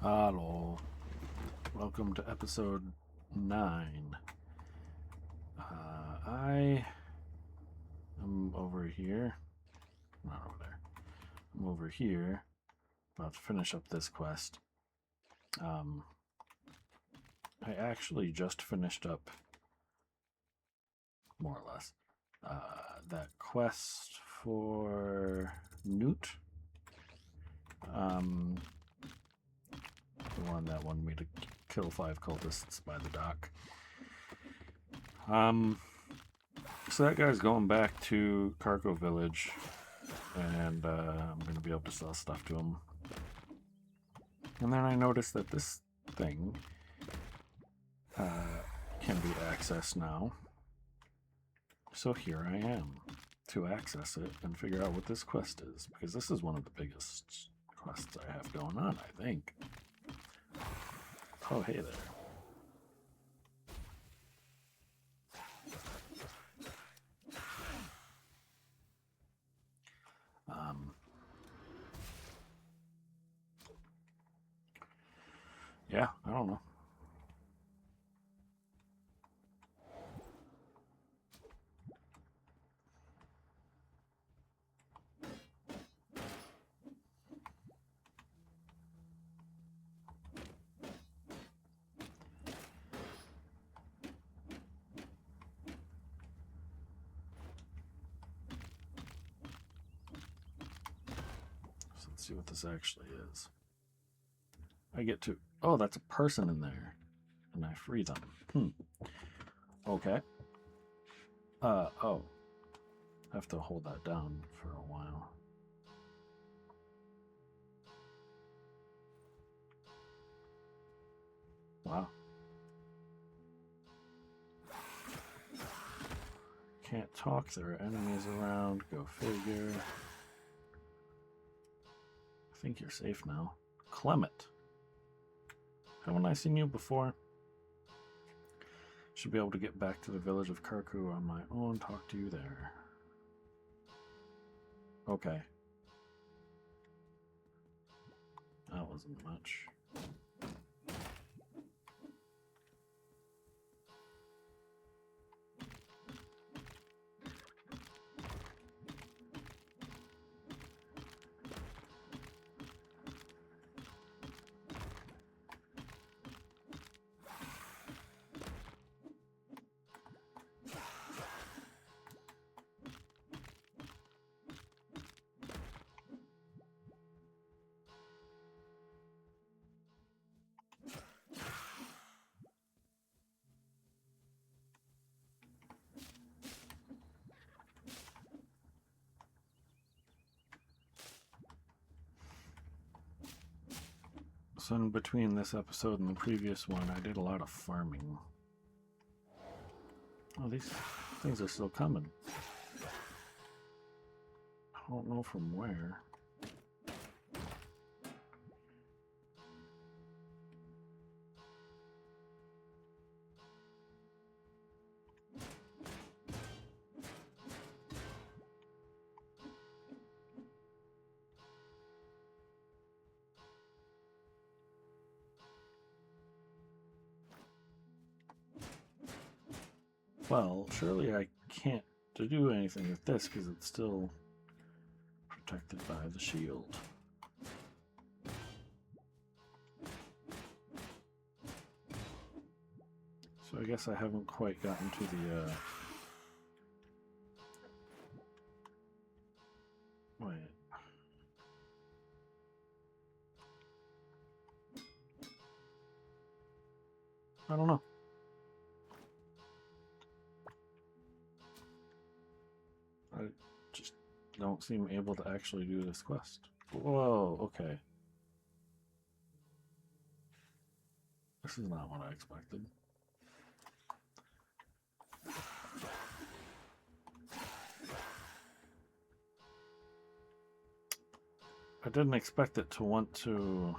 Hello. Welcome to episode 9. I am over here. Not over there. I'm over here. About to finish up this quest. I actually just finished up, more or less, that quest for Newt. The one that wanted me to kill 5 cultists by the dock. So that guy's going back to Cargo Village, and I'm going to be able to sell stuff to him. And then I noticed that this thing can be accessed now. So here I am to access it and figure out what this quest is, because this is one of the biggest quests I have going on, I think. Oh, hey there. Yeah, I don't know. So let's see what this actually is. I get to... Oh, that's a person in there. And I free them. Okay. Oh. I have to hold that down for a while. Wow. Can't talk, there are enemies around. Go figure. I think you're safe now. Clement. Haven't I seen you before? Should be able to get back to the village of Karku on my own. Talk to you there. Okay. That wasn't much. So in between this episode and the previous one, I did a lot of farming. Oh, these things are still coming. I don't know from where. Well, surely I can't do anything with this because it's still protected by the shield. So I guess I haven't quite gotten to the, wait. I don't know. I just don't seem able to actually do this quest. Whoa, okay. This is not what I expected. I didn't expect it to want to...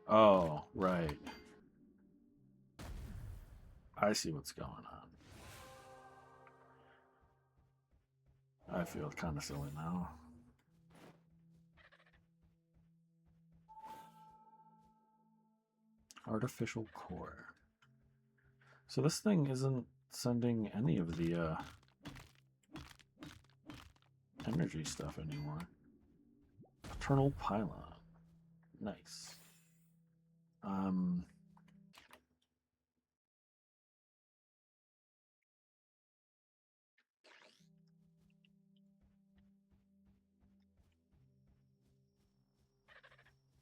Oh, right. I see what's going on. I feel kind of silly now. Artificial core. So this thing isn't sending any of the energy stuff anymore. Eternal pylon. Nice.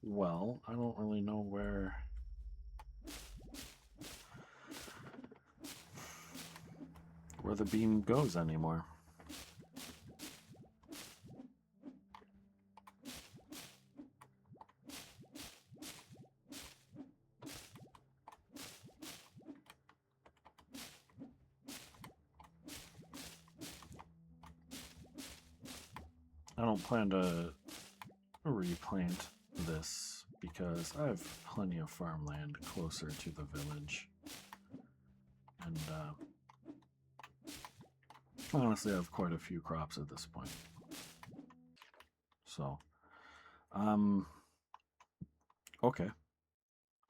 Well, I don't really know where the beam goes anymore. I don't plan to replant this because I have plenty of farmland closer to the village. And honestly, I have quite a few crops at this point. So, okay.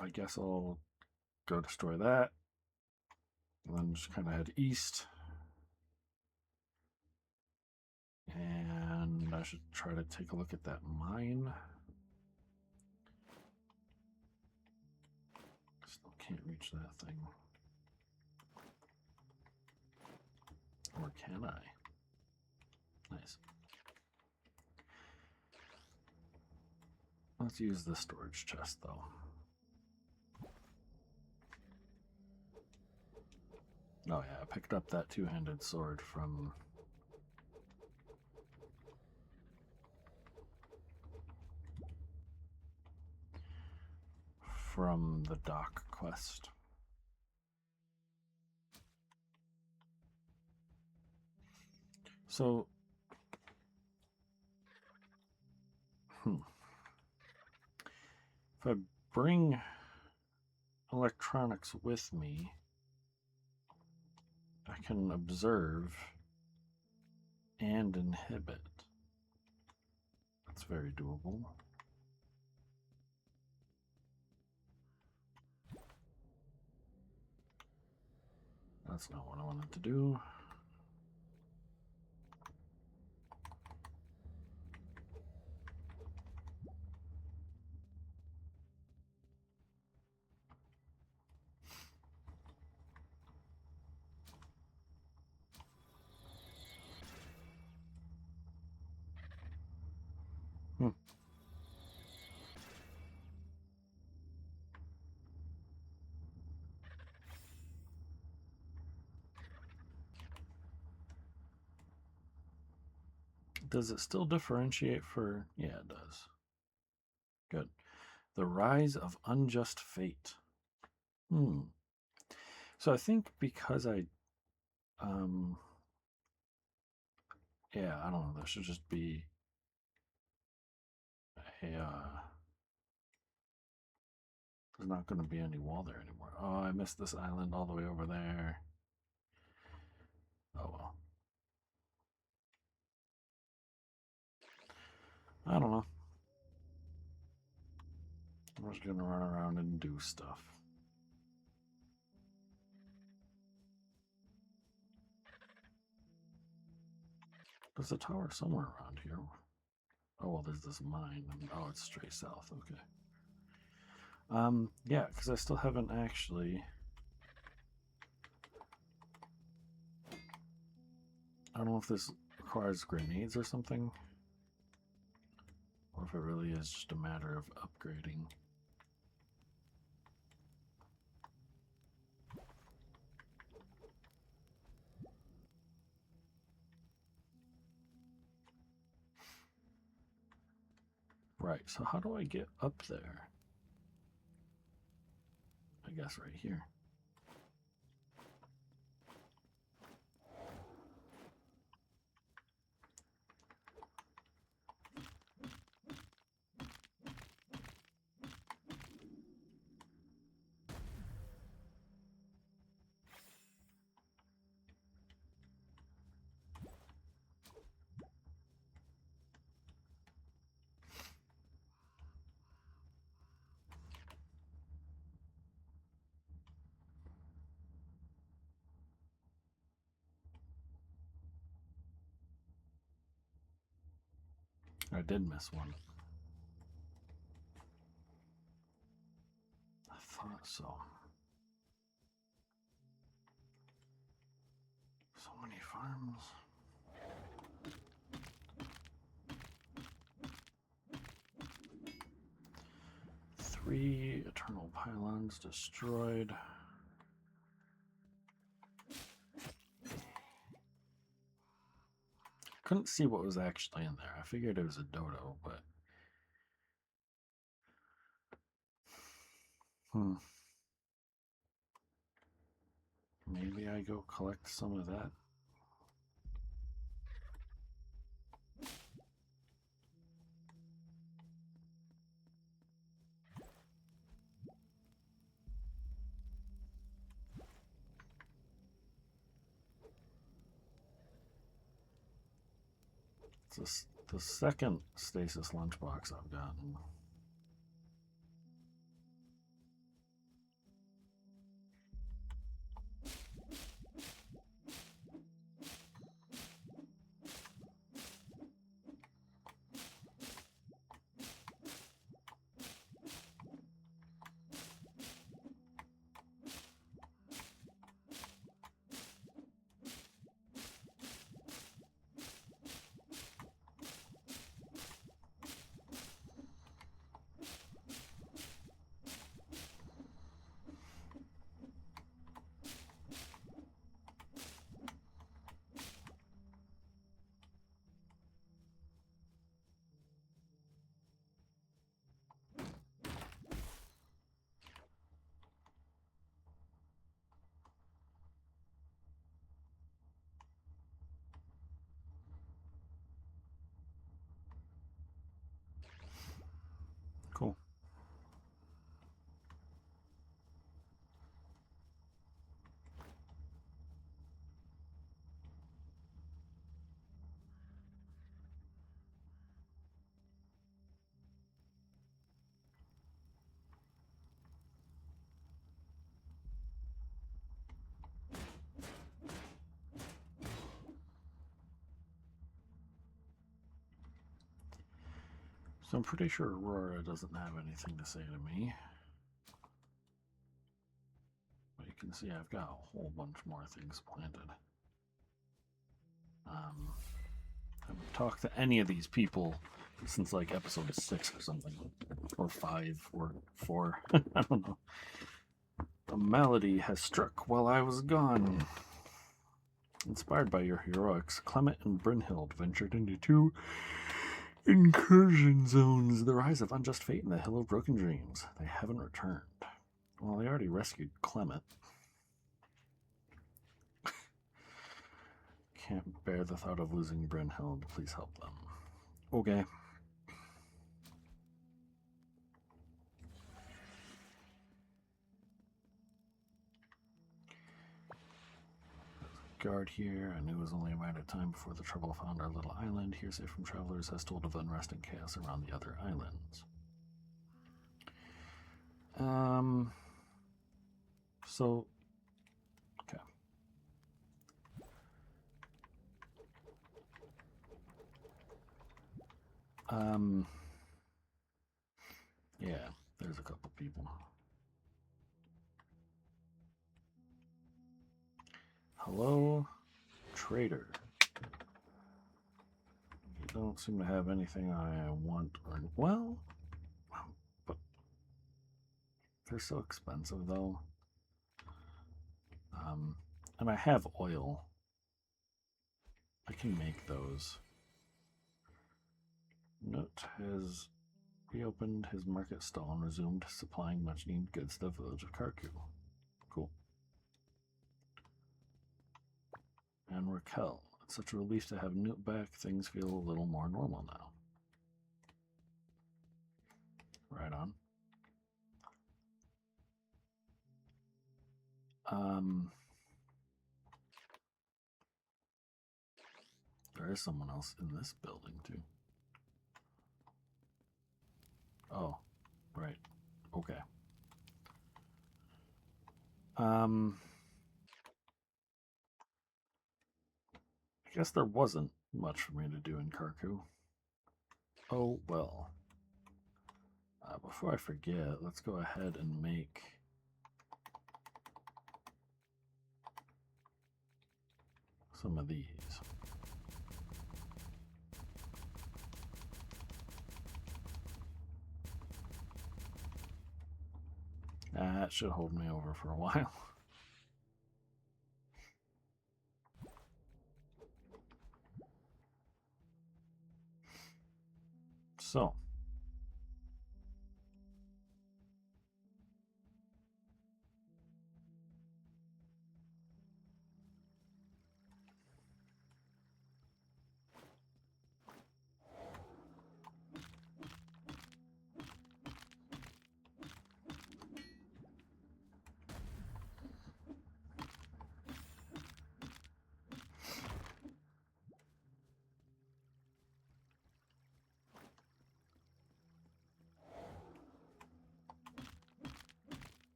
I guess I'll go destroy that. And then just kind of head east. And I should try to take a look at that mine. Still can't reach that thing. Or can I? Nice. Let's use the storage chest, though. Oh yeah, I picked up that two-handed sword from the dock quest. So, if I bring electronics with me, I can observe and inhibit. That's very doable. That's not what I wanted to do. Does it still differentiate for... Yeah, it does. Good. The Rise of Unjust Fate. So I think because I... yeah, I don't know. There should just be a... there's not going to be any wall there anymore. Oh, I missed this island all the way over there. Oh, well. I don't know. I'm just going to run around and do stuff. There's a tower somewhere around here. Oh, well, there's this mine. Oh, it's straight south. Okay. Yeah, because I still haven't actually... I don't know if this requires grenades or something. Or if it really is just a matter of upgrading. Right, so how do I get up there? I guess right here. I did miss one. I thought so. So many farms. Three eternal pylons destroyed. Couldn't see what was actually in there. I figured it was a dodo, but maybe I go collect some of that. It's the second stasis lunchbox I've gotten. Cool. So I'm pretty sure Aurora doesn't have anything to say to me. But you can see I've got a whole bunch more things planted. I haven't talked to any of these people since like episode 6 or something. Or 5 or 4. I don't know. A malady has struck while I was gone. Inspired by your heroics, Clement and Brynhild ventured into 2 incursion zones. The rise of unjust fate and the Hill of Broken Dreams. They haven't returned. Well, they already rescued Clement. Can't bear the thought of losing Brynhild. Please help them. Okay. Guard here. I knew it was only a matter of time before the trouble found our little island. Hearsay from travelers has told of unrest and chaos around the other islands. So, okay. Yeah, there's a couple people. Hello, trader. You don't seem to have anything I want or, well, but they're so expensive though. And I have oil. I can make those. Note has reopened his market stall and resumed supplying much needed goods to the village of Karku. Cool. And Raquel. It's such a relief to have Newt back. Things feel a little more normal now. Right on. There is someone else in this building too. Oh, right. Okay. I guess there wasn't much for me to do in Karku. Oh, well. Before I forget, let's go ahead and make some of these. That should hold me over for a while. So,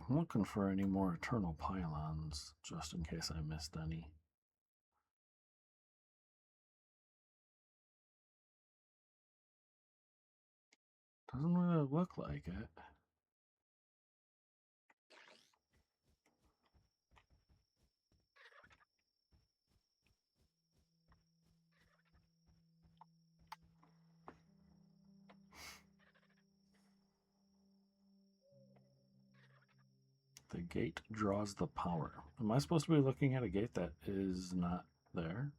I'm looking for any more eternal pylons, just in case I missed any. Doesn't really look like it. The gate draws the power. Am I supposed to be looking at a gate that is not there?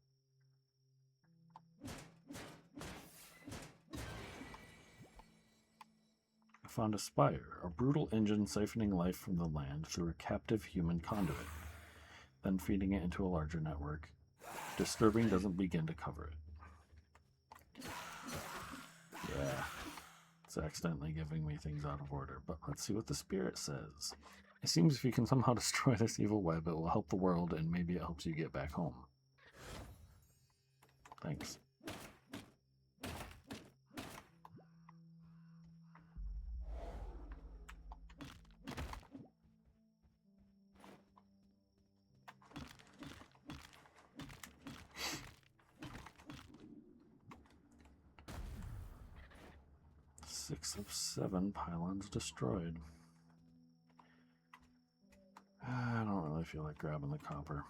I found a spire, a brutal engine siphoning life from the land through a captive human conduit, then feeding it into a larger network. Disturbing doesn't begin to cover it. Yeah, it's accidentally giving me things out of order, but let's see what the spirit says. It seems if you can somehow destroy this evil web, it will help the world, and maybe it helps you get back home. Thanks. Six of 7 pylons destroyed. I don't really feel like grabbing the copper.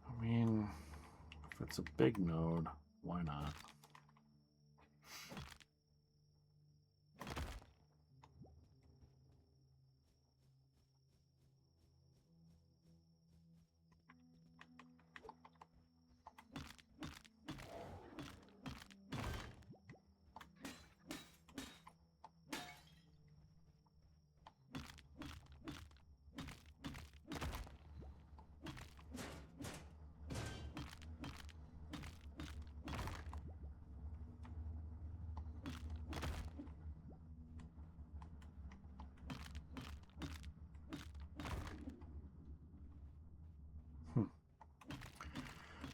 I mean, if it's a big node, why not?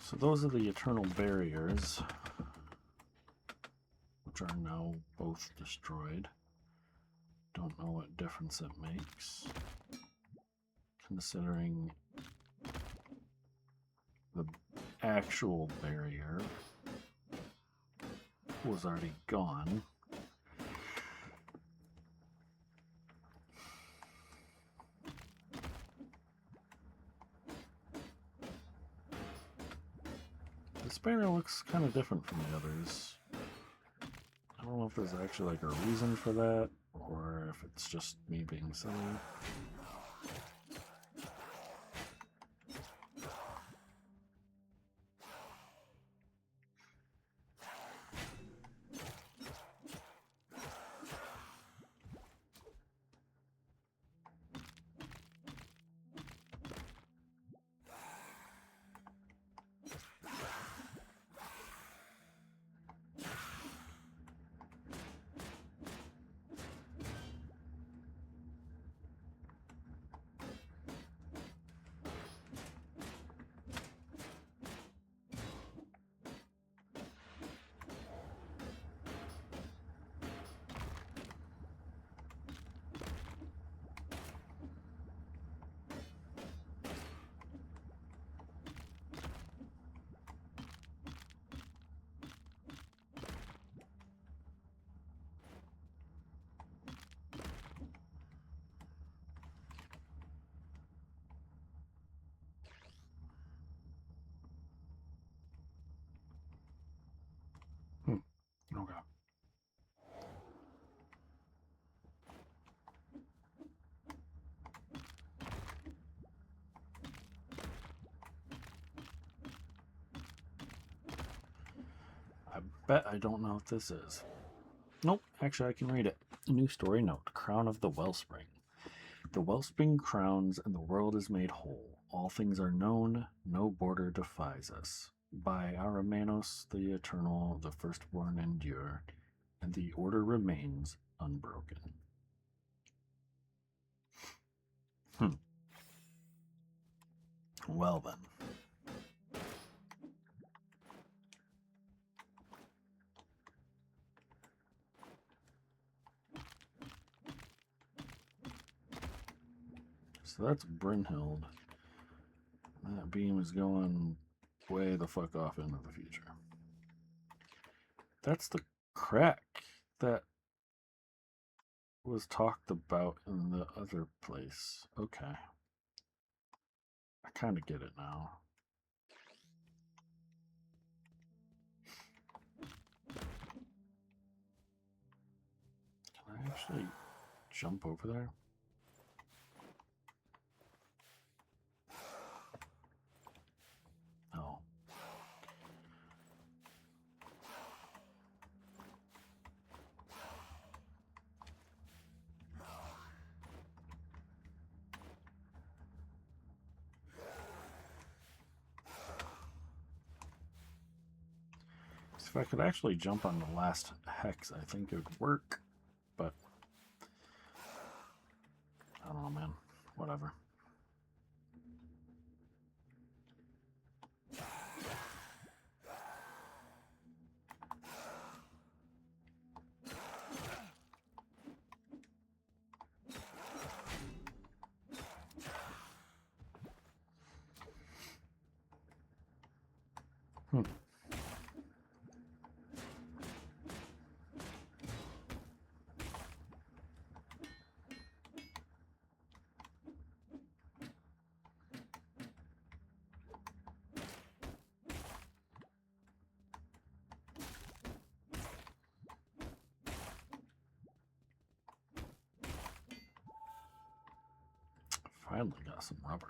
So those are the eternal barriers, which are now both destroyed. Don't know what difference it makes, considering the actual barrier was already gone. This banner looks kind of different from the others. I don't know if there's actually like a reason for that, or if it's just me being silly. Bet I don't know what this is. Nope, actually I can read it. A new story note, Crown of the Wellspring. The wellspring crowns and the world is made whole. All things are known, no border defies us. By Aramanos the Eternal, the firstborn endure, and the order remains unbroken. Well then. So that's Brynhild. That beam is going way the fuck off into the future. That's the crack that was talked about in the other place. Okay. I kind of get it now. Can I actually jump over there? No. If I could actually jump on the last hex, I think it would work. But I don't know, man. Whatever. Finally got some rubber.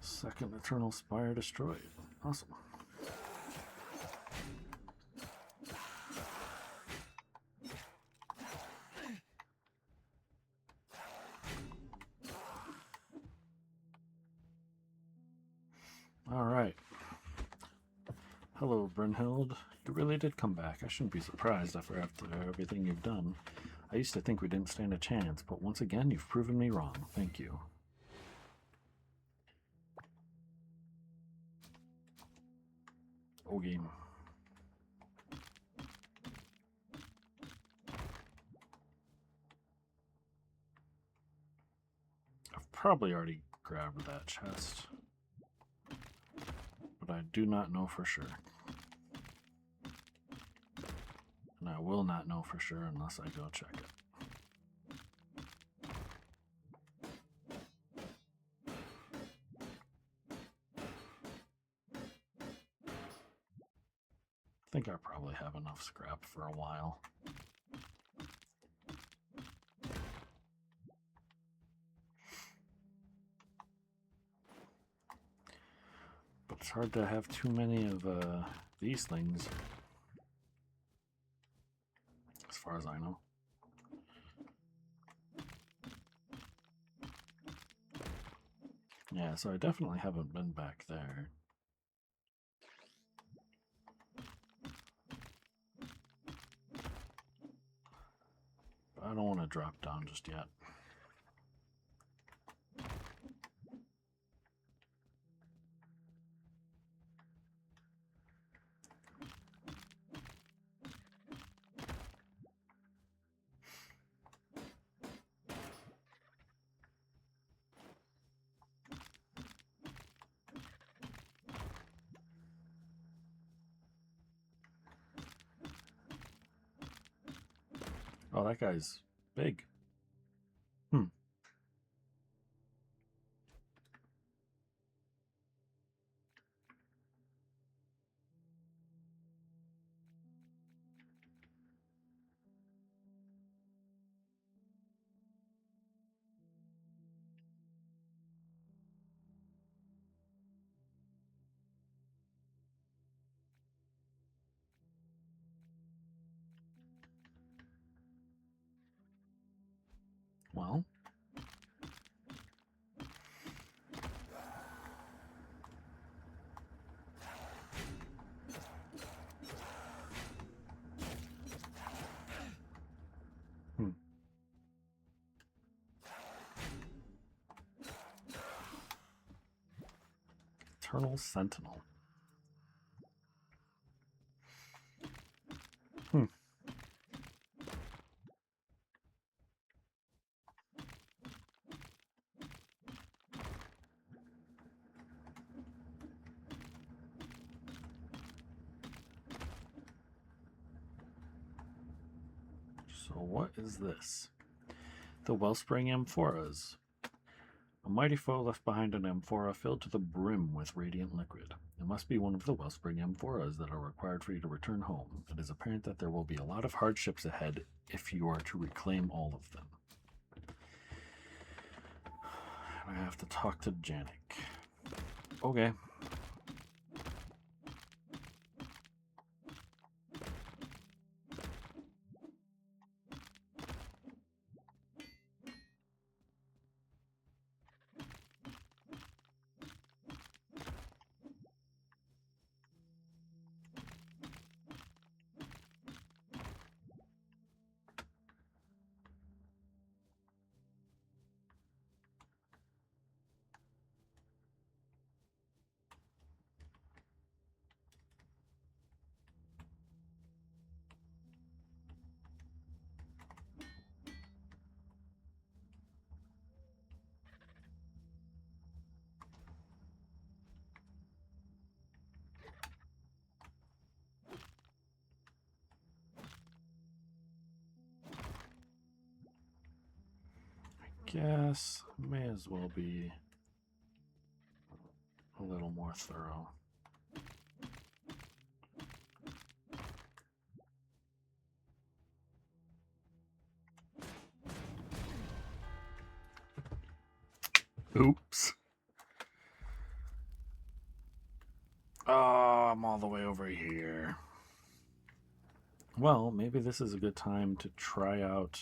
Second Eternal Spire destroyed. Awesome. Alright. Hello, Brynhild. You really did come back. I shouldn't be surprised after everything you've done. I used to think we didn't stand a chance, but once again, you've proven me wrong. Thank you. Oh, game. I've probably already grabbed that chest, but I do not know for sure. And I will not know for sure unless I go check it. I think I probably have enough scrap for a while. But it's hard to have too many of these things, as far as I know. Yeah, so I definitely haven't been back there. But I don't want to drop down just yet. Oh, that guy's big. Hmm. Well. Hmm. Eternal Sentinel. Hmm. So what is this? The Wellspring Amphoras. A mighty foe left behind an amphora filled to the brim with radiant liquid. It must be one of the Wellspring Amphoras that are required for you to return home. It is apparent that there will be a lot of hardships ahead if you are to reclaim all of them. I have to talk to Janik. Okay. Guess may as well be a little more thorough. Oops. Oh, I'm all the way over here. Well, maybe this is a good time to try out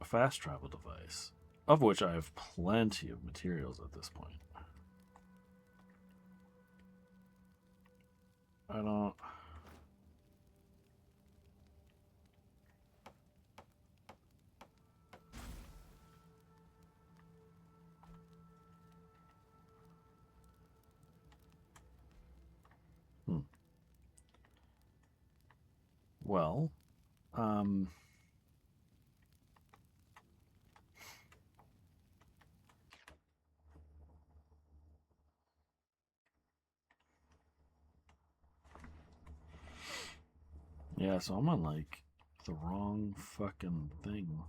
a fast travel device, of which I have plenty of materials at this point. I don't... Well, yeah, so I'm on like the wrong fucking thing.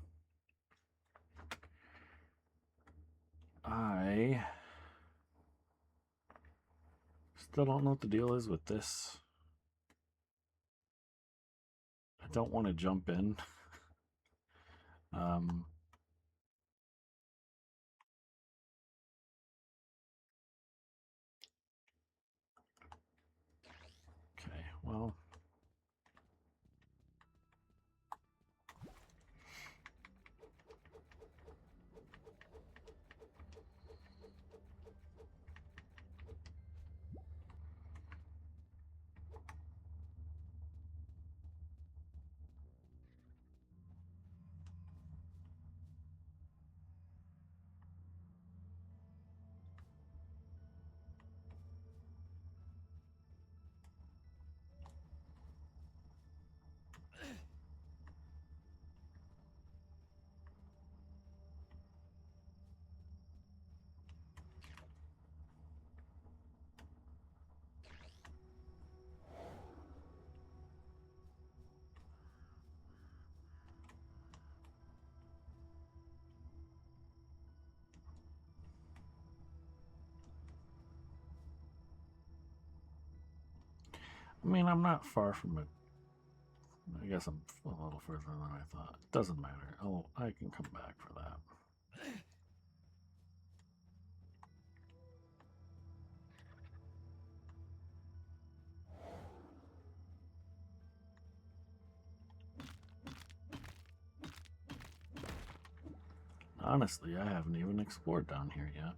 I still don't know what the deal is with this. I don't want to jump in. Okay, well. I mean, I'm not far from it. I guess I'm a little further than I thought. Doesn't matter. Oh, I can come back for that. Honestly, I haven't even explored down here yet.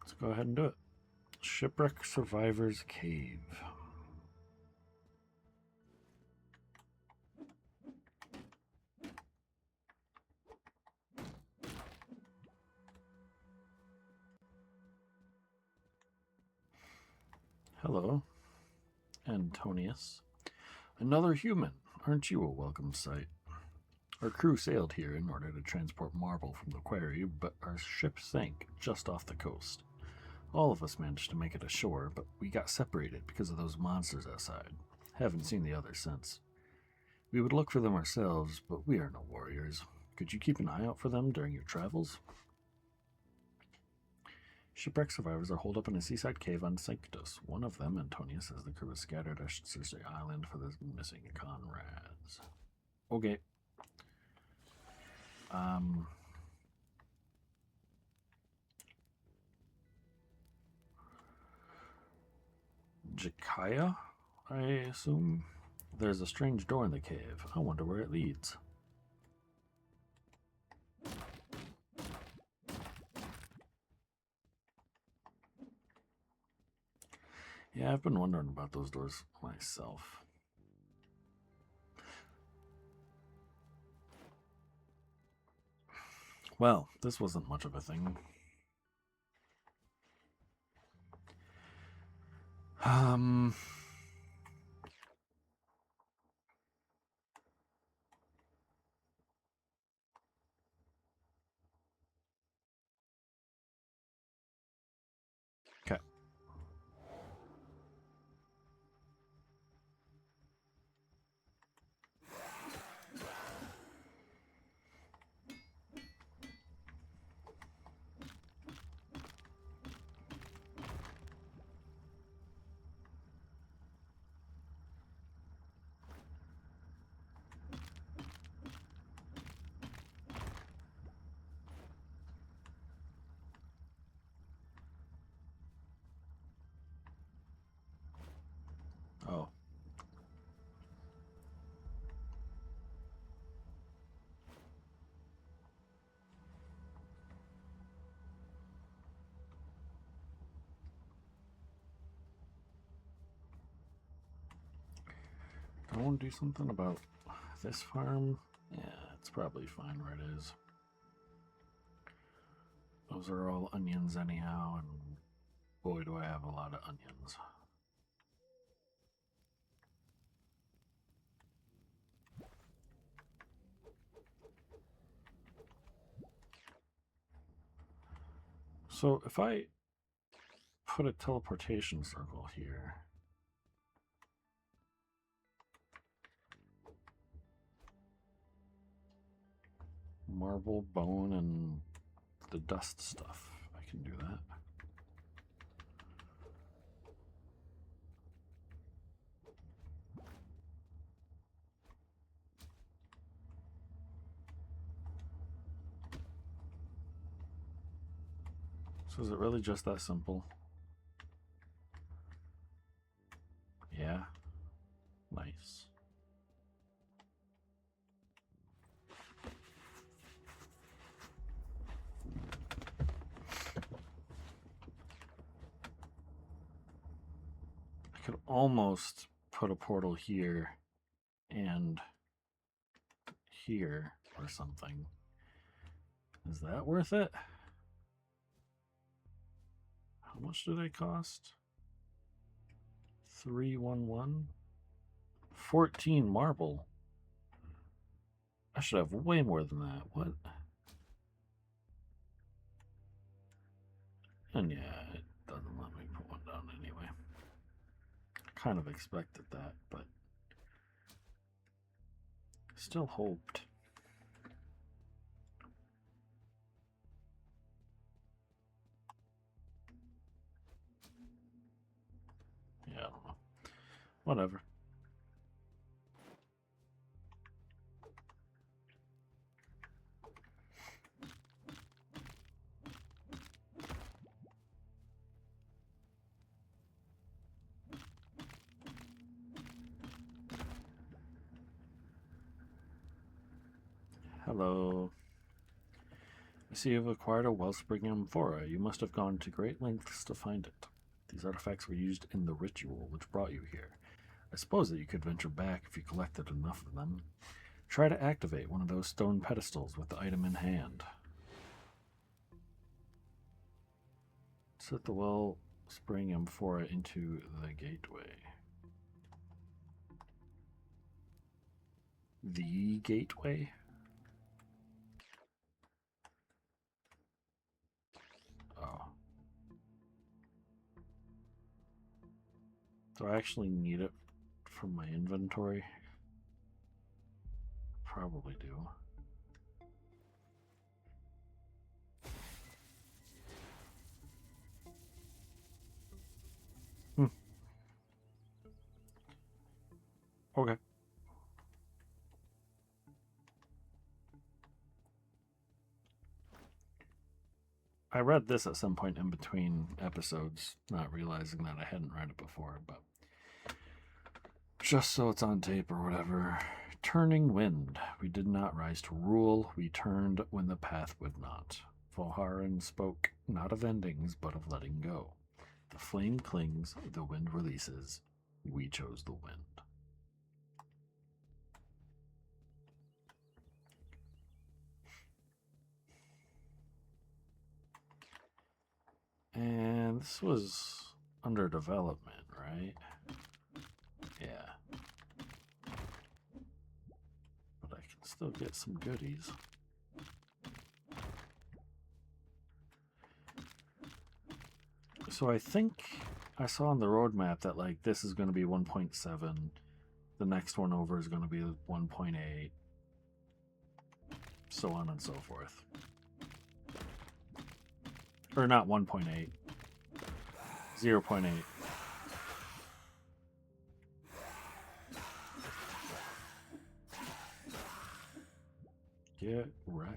Let's go ahead and do it. Shipwreck Survivors Cave. Hello, Antonius. Another human. Aren't you a welcome sight? Our crew sailed here in order to transport marble from the quarry, but our ship sank just off the coast. All of us managed to make it ashore, but we got separated because of those monsters outside. Haven't seen the others since. We would look for them ourselves, but we are no warriors. Could you keep an eye out for them during your travels? Shipwreck survivors are holed up in a seaside cave on Sanctus. One of them, Antonius, says the crew is scattered at Cersei Island for their missing comrades. Okay. Jakaya, I assume? There's a strange door in the cave. I wonder where it leads. Yeah, I've been wondering about those doors myself. Well, this wasn't much of a thing. Okay. Oh. Do I want to do something about this farm? Yeah, it's probably fine where it is. Those are all onions anyhow, and boy do I have a lot of onions. So if I put a teleportation circle here, marble, bone, and the dust stuff, I can do that. So is it really just that simple? Yeah. Nice. I could almost put a portal here and here or something. Is that worth it? How much do they cost? 311? 14 marble. I should have way more than that. What? And yeah, it doesn't let me put one down anyway. Kind of expected that, but still hoped. Whatever. Hello. I see you've acquired a wellspring amphora. You must have gone to great lengths to find it. These artifacts were used in the ritual which brought you here. I suppose that you could venture back if you collected enough of them. Try to activate one of those stone pedestals with the item in hand. Set the wellspring amphora into the gateway. The gateway? Oh. Do I actually need it from my inventory? Probably do. Okay. I read this at some point in between episodes, not realizing that I hadn't read it before, but just so it's on tape or whatever. Turning wind. We did not rise to rule. We turned when the path would not. Voharan spoke not of endings, but of letting go. The flame clings, the wind releases. We chose the wind. And this was under development, right? Yeah. But I can still get some goodies. So I think I saw on the roadmap that like this is going to be 1.7. The next one over is going to be 1.8. So on and so forth. Or not 1.8. 0.8. Get wrecked.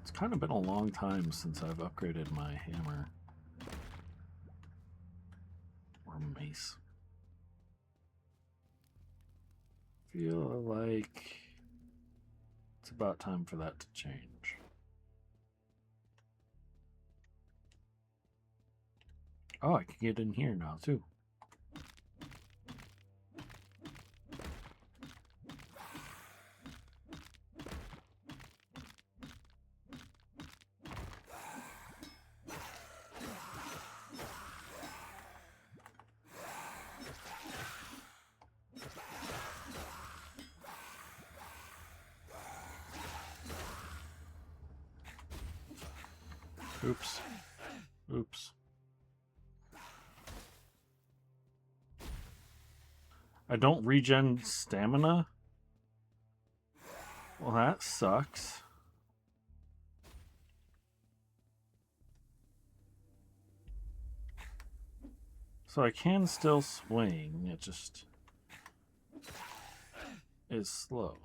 It's kind of been a long time since I've upgraded my hammer. Or mace. Feel like it's about time for that to change. Oh, I can get in here now too. Oops. Oops. I don't regen stamina? Well, that sucks. So I can still swing, it just is slow.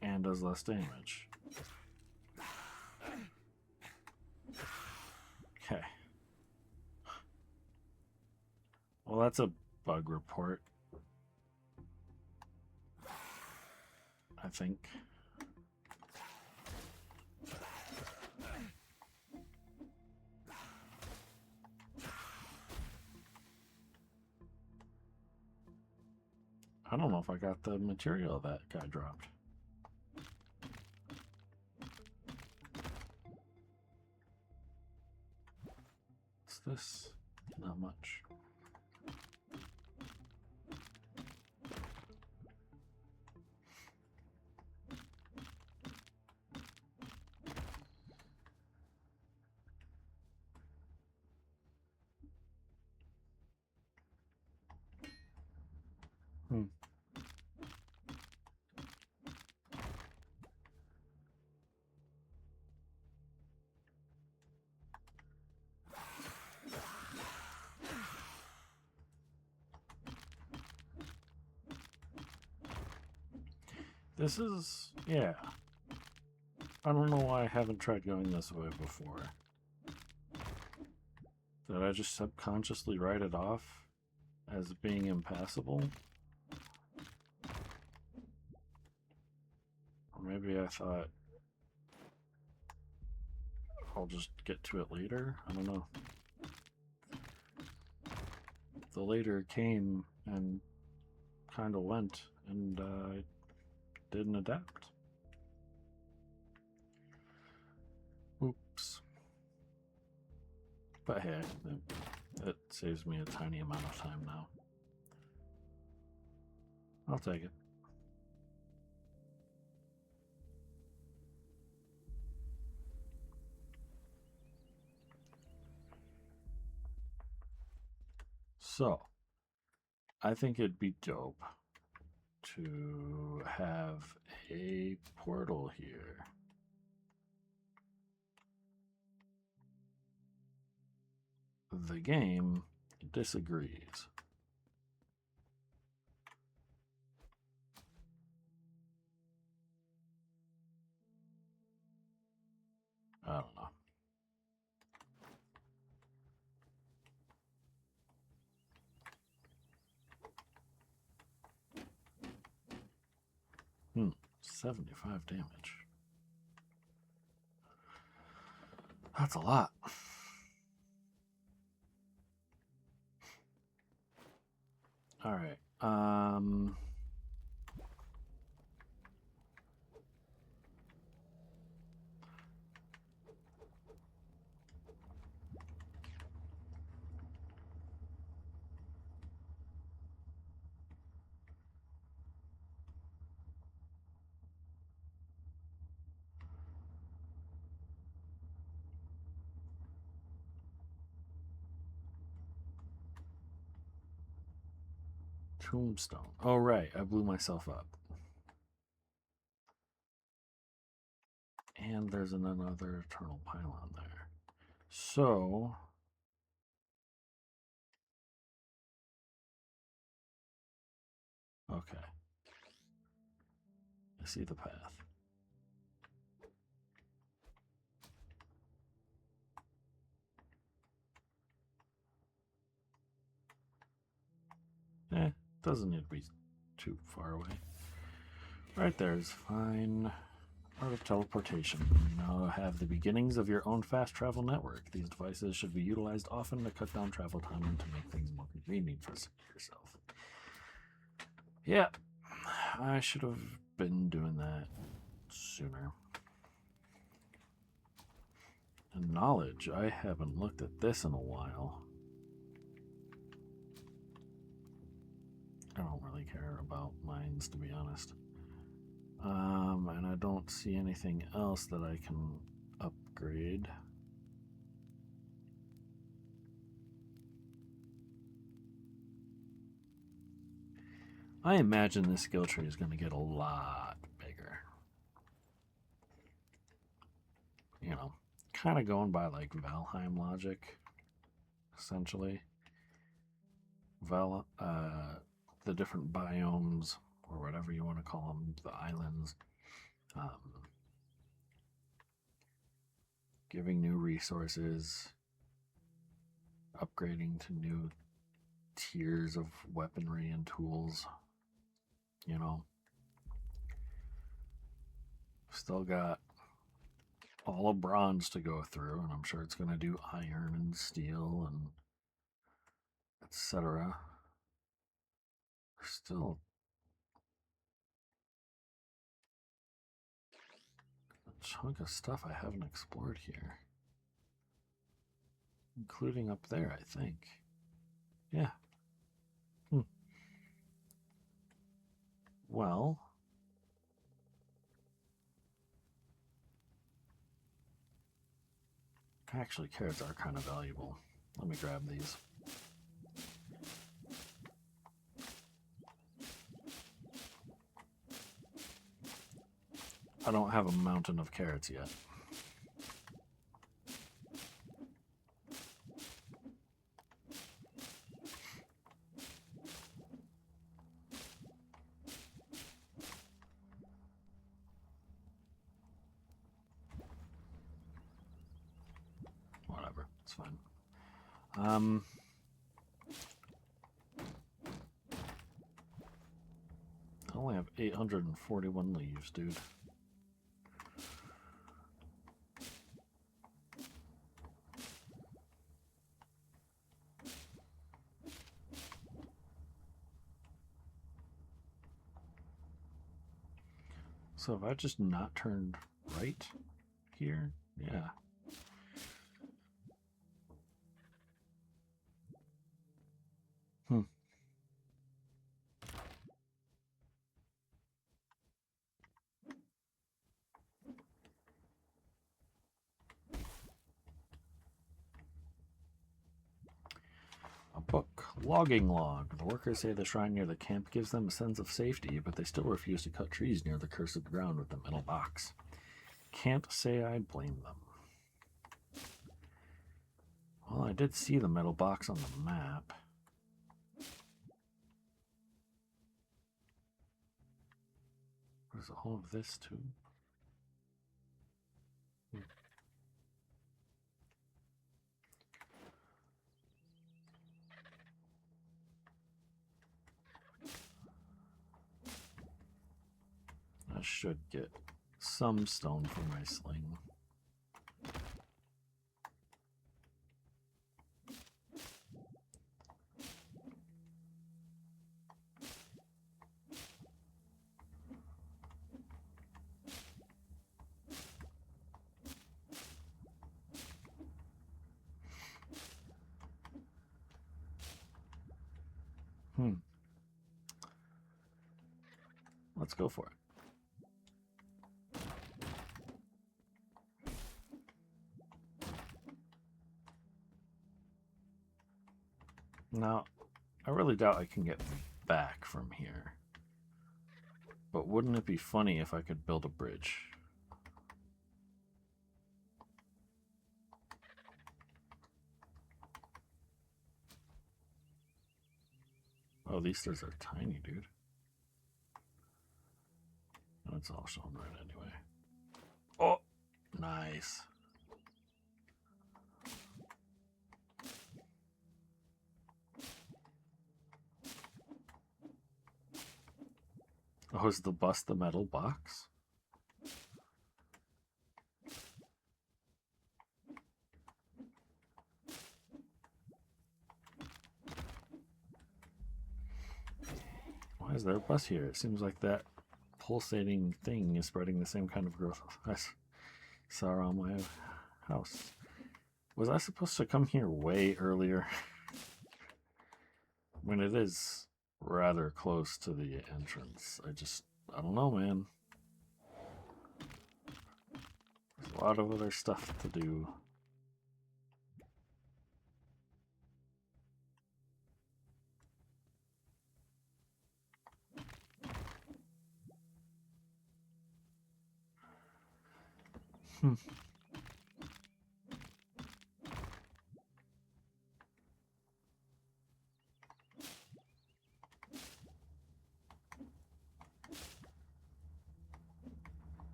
And does less damage. Okay. Well, that's a bug report. I think. I don't know if I got the material that guy dropped. What's this? Not much. Hmm. This is, yeah. I don't know why I haven't tried going this way before. Did I just subconsciously write it off as being impassable? Or maybe I thought I'll just get to it later? I don't know. The later came and kind of went, and I didn't adapt. Oops. But hey, it saves me a tiny amount of time now. I'll take it. So, I think it'd be dope to have a portal here. The game disagrees. I don't know. Hmm, 75 damage. That's a lot. All right. Tombstone. Oh, right. I blew myself up. And there's another eternal pylon there. So, okay. I see the path. Doesn't need to be too far away. Right there is fine. Art of teleportation. You now have the beginnings of your own fast travel network. These devices should be utilized often to cut down travel time and to make things more convenient for yourself. Yeah, I should have been doing that sooner. And knowledge. I haven't looked at this in a while. I don't really care about mines, to be honest. And I don't see anything else that I can upgrade. I imagine this skill tree is going to get a lot bigger. You know, kind of going by like Valheim logic, essentially. The different biomes, or whatever you want to call them, the islands, giving new resources, upgrading to new tiers of weaponry and tools. You know, still got all of bronze to go through, and I'm sure it's going to do iron and steel and etc. Still a chunk of stuff I haven't explored here, including up there, I think. Yeah. Well, actually, carrots are kind of valuable. Let me grab these. don't have a mountain of carrots yet. Whatever, it's fine. I only have 841 leaves, dude. So have I just not turned right here? Yeah. A book. Logging log. The workers say the shrine near the camp gives them a sense of safety, but they still refuse to cut trees near the cursed ground with the metal box. Can't say I blame them. Well, I did see the metal box on the map. There's all of this too. I should get some stone for my sling. Let's go for it. Now, I really doubt I can get back from here. But wouldn't it be funny if I could build a bridge? Oh, these stairs are tiny, dude. It's all shown right anyway. Oh, nice. Oh, is the bus the metal box? Why is there a bus here? It seems like that pulsating thing is spreading the same kind of growth I saw around my house. Was I supposed to come here way earlier? I mean, it is rather close to the entrance. I don't know, man. There's a lot of other stuff to do.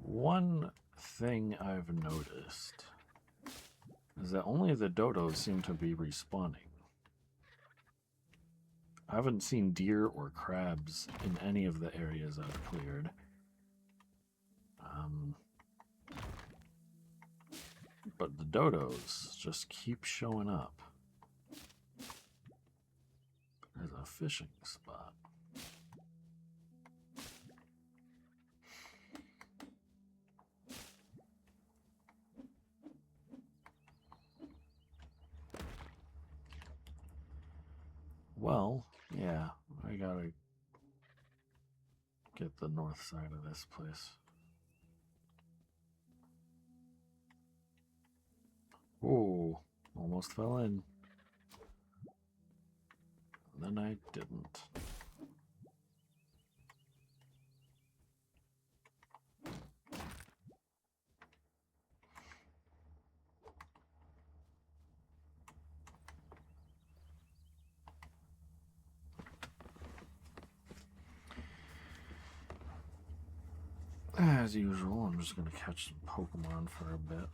One thing I've noticed is that only the dodos seem to be respawning. I haven't seen deer or crabs in any of the areas I've cleared. But the dodos just keep showing up. There's a fishing spot. Well, yeah, I gotta get the north side of this place. Whoa, almost fell in. then I didn't. As usual, I'm just going to catch some Pokemon for a bit.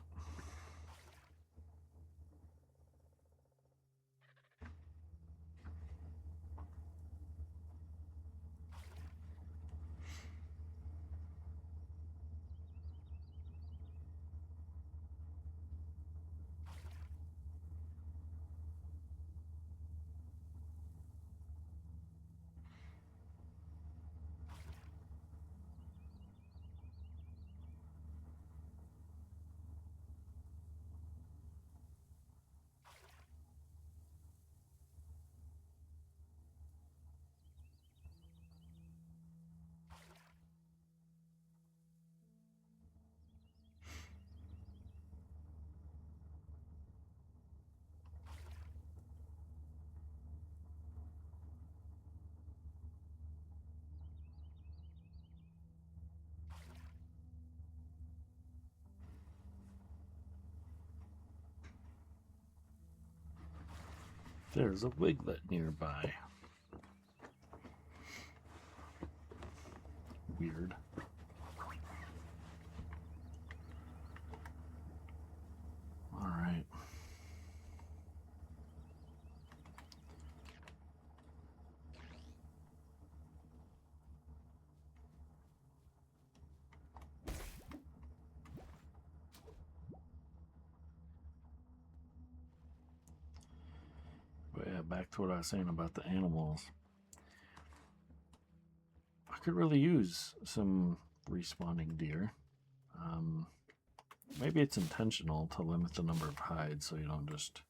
There's a Wiglet nearby. Weird. All right. But yeah, back to what I was saying about the animals. I could really use some respawning deer. Maybe it's intentional to limit the number of hides so you don't just...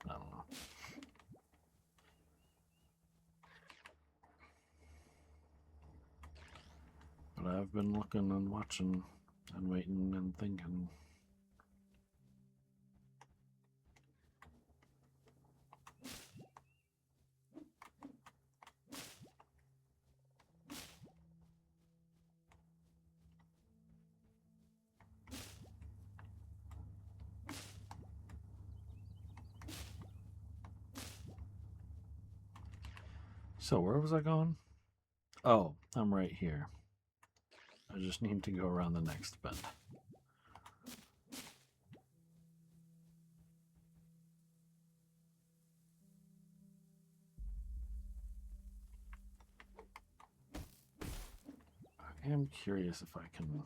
I don't know. But I've been looking and watching and waiting and thinking. So where was I going? Oh, I'm right here. I just need to go around the next bend. I am curious if I can...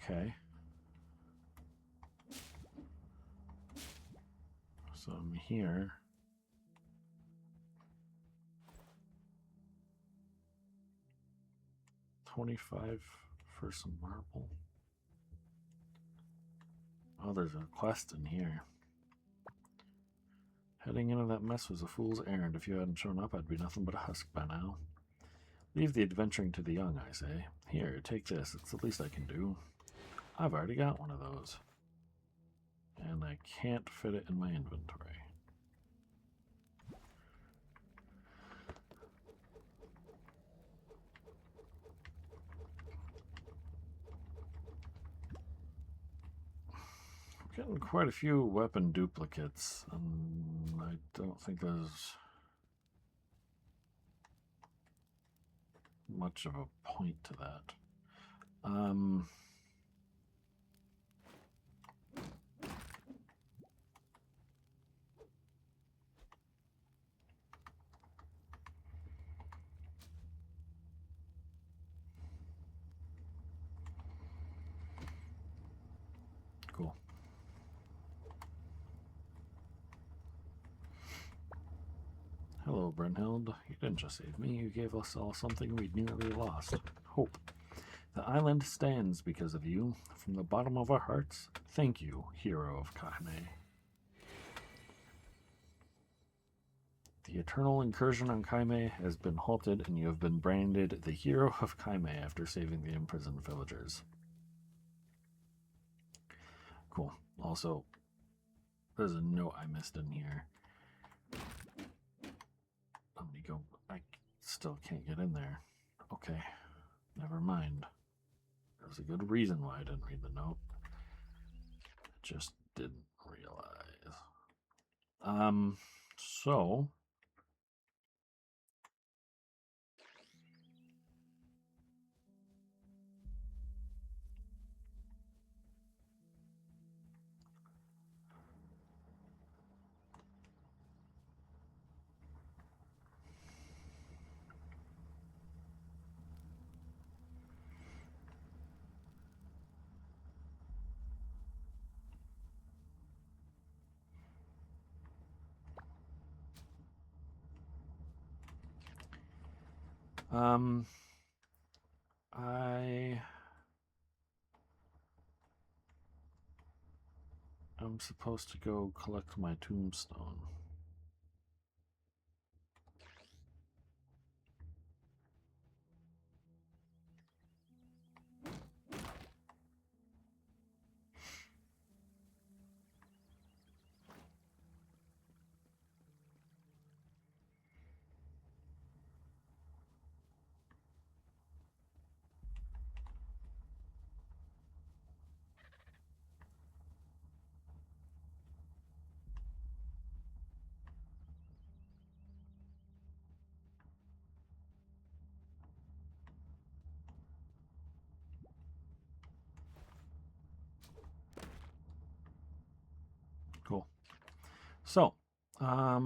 Okay. So I'm here. $25 for some marble. Oh, there's a quest in here. Heading into that mess was a fool's errand. If you hadn't shown up, I'd be nothing but a husk by now. Leave the adventuring to the young, I say. Here, take this. It's the least I can do. I've already got one of those. And I can't fit it in my inventory. I'm getting quite a few weapon duplicates, and I don't think there's much of a point to that. Cool. Hello, Brynhild. You didn't just save me. You gave us all something we'd nearly lost. Hope. The island stands because of you. From the bottom of our hearts, thank you, hero of Kaime. The eternal incursion on Kaime has been halted, and you have been branded the hero of Kaime after saving the imprisoned villagers. Cool. Also, there's a note I missed in here. Let me go. I still can't get in there. Okay. Never mind. There's a good reason why I didn't read the note. I just didn't realize. So I'm supposed to go collect my tombstone. Cool. So, I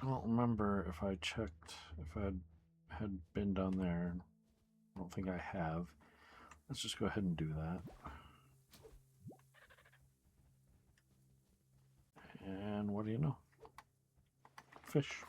don't remember if I checked if I had been down there. I don't think I have. Let's just go ahead and do that. And what do you know? Fish.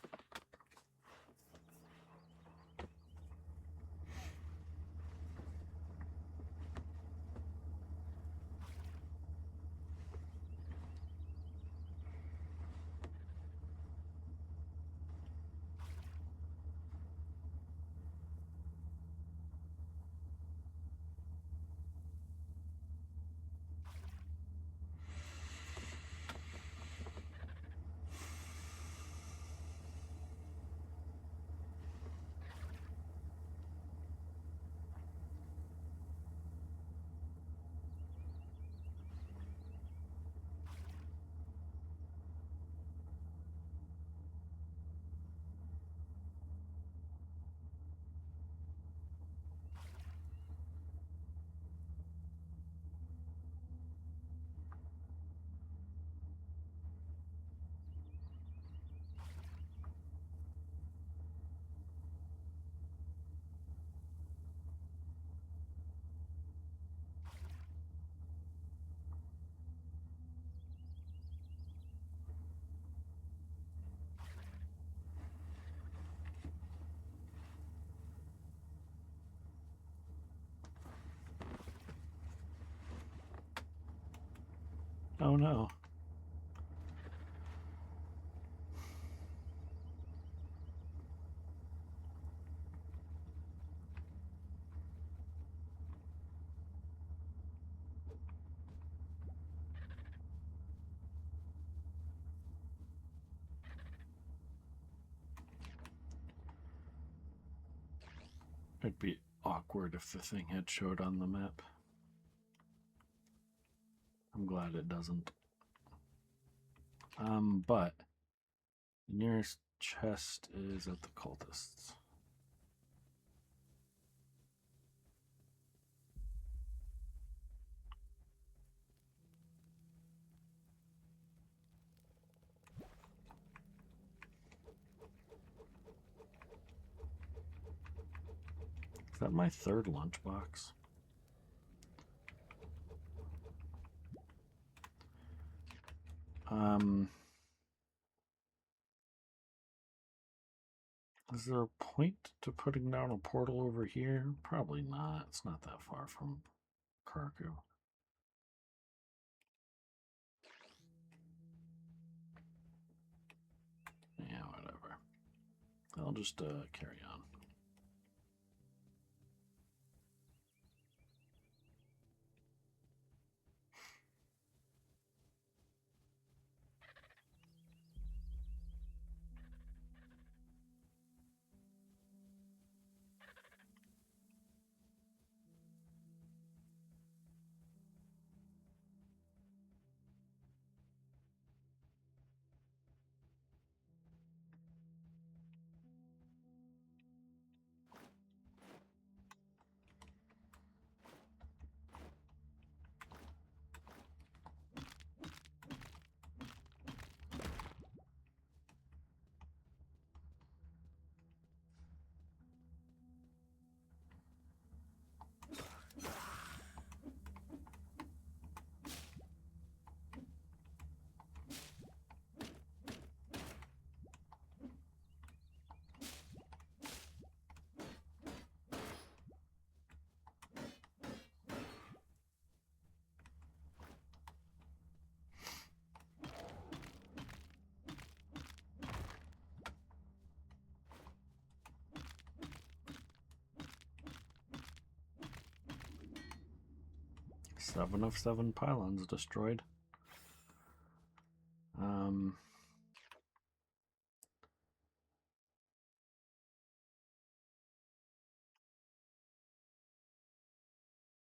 Oh no. It'd be awkward if the thing had showed on the map. I'm glad it doesn't. But the nearest chest is at the cultists. Is that my third lunchbox? Is there a point to putting down a portal over here? Probably not. It's not that far from Krakow. Yeah, whatever. I'll just carry on. Seven of 7 pylons destroyed.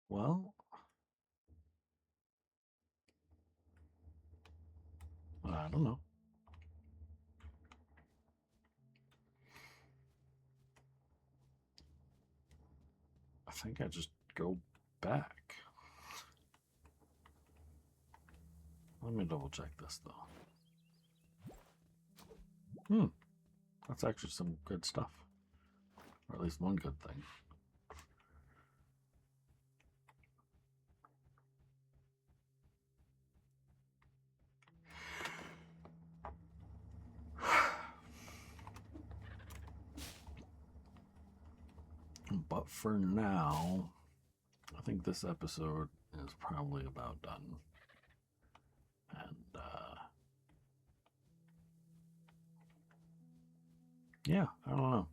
Well, I don't know. I think I just go back. Let me double check this though. That's actually some good stuff. Or at least one good thing. But for now, I think this episode is probably about done. And yeah, I don't know.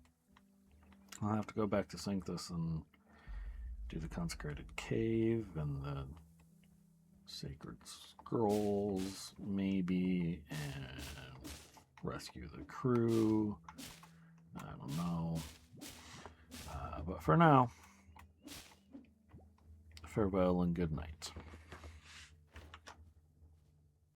I'll have to go back to Sanctus and do the consecrated cave and the sacred scrolls, maybe, and rescue the crew. I don't know. But for now, farewell and good night.